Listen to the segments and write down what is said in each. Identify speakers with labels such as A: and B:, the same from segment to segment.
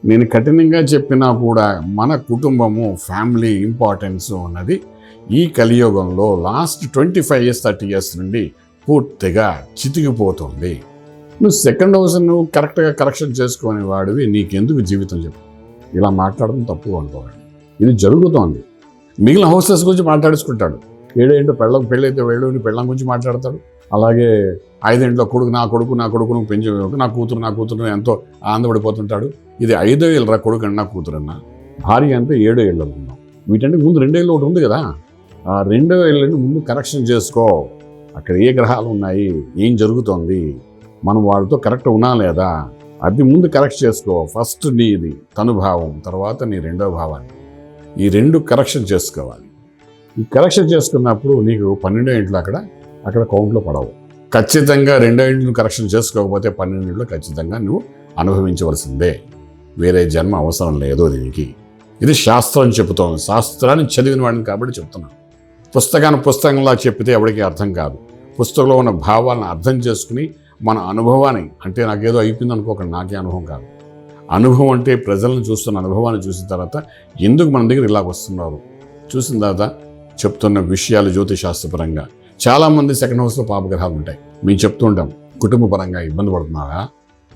A: నేను కఠినంగా చెప్పినా కూడా మన కుటుంబము ఫ్యామిలీ ఇంపార్టెన్స్ ఉన్నది ఈ కలియుగంలో లాస్ట్ 25 years 30 years నుండి పూర్తిగా చితికిపోతుంది. నువ్వు సెకండ్ హౌస్ నువ్వు కరెక్ట్గా కరెక్షన్ చేసుకునే వాడివి నీకెందుకు జీవితం చెప్పు. ఇలా మాట్లాడడం తప్పు అనుకోవాలి. ఇది జరుగుతోంది. మిగిలిన హౌసెస్ గురించి మాట్లాడుకుంటాడు. ఏడేంటో పెళ్ళైతే పెళ్ళం గురించి మాట్లాడతాడు. అలాగే 5 ఏళ్ళ కొడుకు నా కొడుకును పెంచి నా కూతురు ఎంతో ఆనందపడిపోతుంటాడు. ఇది 5వ ఏళ్ళరా కొడుకు అన్న కూతురన్నా, భార్య అంటే 7 ఏళ్ళు అనుకున్నాం. వీటంటే ముందు 2 ఏళ్ళు ఒకటి ఉంది కదా, ఆ 2వ ఏళ్ళని ముందు కరెక్షన్ చేసుకో. అక్కడ ఏ గ్రహాలు ఉన్నాయి, ఏం జరుగుతోంది, మనం వాళ్ళతో కరెక్ట్ ఉన్నా లేదా, అది ముందు కరెక్ట్ చేసుకో. ఫస్ట్ నీది తనుభావం, తర్వాత నీ 2వ భావాన్ని, ఈ 2 కరెక్షన్ చేసుకోవాలి. ఈ కరెక్షన్ చేసుకున్నప్పుడు నీకు 12వ ఇంట్లో అక్కడ కౌంట్లో పడవు. ఖచ్చితంగా 2వ ఇంట్లో కరెక్షన్ చేసుకోకపోతే 12వ ఇంట్లో ఖచ్చితంగా నువ్వు అనుభవించవలసిందే. వేరే జన్మ అవసరం లేదు దీనికి. ఇది శాస్త్రం చెబుతోంది. శాస్త్రాన్ని చదివిన వాడిని కాబట్టి చెప్తున్నాను. పుస్తకంలా చెప్పితే ఎవరికి అర్థం కాదు. పుస్తకంలో ఉన్న భావాలను అర్థం చేసుకుని మన అనుభవాన్ని, అంటే నాకేదో అయిపోయింది అనుకోకండి, నాకే అనుభవం కాదు. అనుభవం అంటే ప్రజలను చూస్తున్న అనుభవాన్ని చూసిన తర్వాత ఎందుకు మన దగ్గర ఇలాగ వస్తున్నారు చూసిన తర్వాత చెప్తున్న విషయాలు జ్యోతిశాస్త్రపరంగా. చాలామంది సెకండ్ హౌస్లో పాపగ్రహాలు ఉంటాయి. మేము చెప్తూ ఉంటాం, కుటుంబ పరంగా ఇబ్బంది పడుతున్నారా,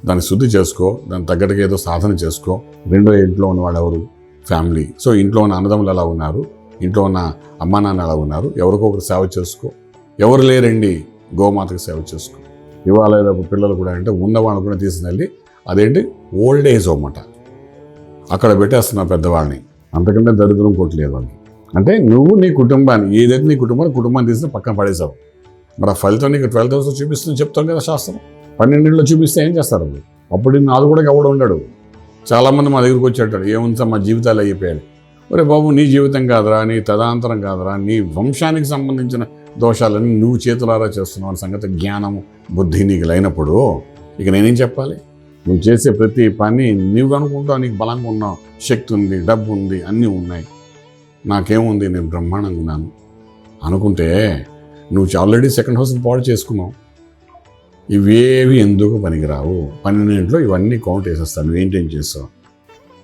A: దాన్ని శుద్ధి చేసుకో, దాని తగ్గట్టుగా ఏదో సాధన చేసుకో. 2వ ఇంట్లో ఉన్న వాళ్ళు ఎవరు, ఫ్యామిలీ. సో ఇంట్లో ఉన్న అన్నదమ్ములు ఎలా ఉన్నారు, ఇంట్లో ఉన్న అమ్మా నాన్న ఎలా ఉన్నారు, ఎవరికొకరు సేవ చేసుకో. ఎవరు లేరండి, గోమాతకు సేవ చేసుకో. ఇవాళ పిల్లలు కూడా అంటే ఉన్నవాళ్ళు కూడా తీసుకెళ్ళి అదేంటి ఓల్డ్ ఏజ్ అన్నమాట, అక్కడ పెట్టేస్తున్నారు పెద్దవాళ్ళని. అంతకంటే దరిద్రం కొట్టలేదు వాళ్ళకి. అంటే నువ్వు నీ కుటుంబాన్ని, ఏదైతే నీ కుటుంబాన్ని తీసినా పక్కన పడేసావు. మరి ఆ ఫలితం నీకు 12th house చూపిస్తుంది చెప్తాం కదా శాస్త్రం. 12 చూపిస్తే ఏం చేస్తారు అది? అప్పుడు నాది కూడా ఎవడు ఉండడు. చాలామంది మా దగ్గరికి వచ్చేటాడు, ఏముంది మా జీవితాలు అయిపోయాయి. ఒరే బాబు, నీ జీవితం కాదురా, నీ తదాంతరం కాదురా, నీ వంశానికి సంబంధించిన దోషాలని నువ్వు చేతులారా చేస్తున్నావు అనే సంగతి జ్ఞానము బుద్ధి నీకు లేనప్పుడు ఇక నేనేం చెప్పాలి? నువ్వు చేసే ప్రతి పని నువ్వు అనుకుంటావు నీకు బలంగా ఉన్నావు, శక్తి ఉంది, డబ్బు ఉంది, అన్నీ ఉన్నాయి, నాకేముంది, నేను బ్రహ్మాండంగా ఉన్నాను అనుకుంటే నువ్వు ఆల్రెడీ సెకండ్ హౌస్ని పాడు చేసుకున్నావు. ఇవేవి ఎందుకు పనికిరావు. 12 ఇవన్నీ కౌంట్ వేసేస్తాను. నువ్వేంటేం చేస్తావు?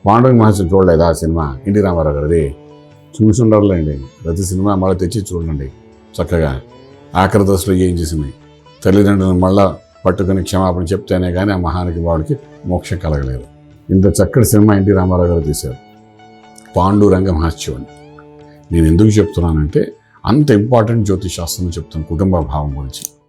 A: పాండురంగ మహర్షి చూడలేదా ఆ సినిమా, ఎన్టీ రామారావు గారిది? చూసి ఉండాలండి. ప్రతి సినిమా మళ్ళీ తెచ్చి చూడండి చక్కగా. ఆఖరి దశలో ఏం చేసింది, తల్లిదండ్రులను మళ్ళా పట్టుకుని క్షమాపణ చెప్తేనే కానీ ఆ మహానికి వాడికి మోక్షం కలగలేదు. ఇంత చక్కటి సినిమా ఎన్టీ రామారావు గారు తీశారు, పాండురంగ మహర్షి అని. నేను ఎందుకు చెప్తున్నానంటే అంత ఇంపార్టెంట్ జ్యోతిష్ శాస్త్రం చెప్తాను కుటుంబ భావం గురించి.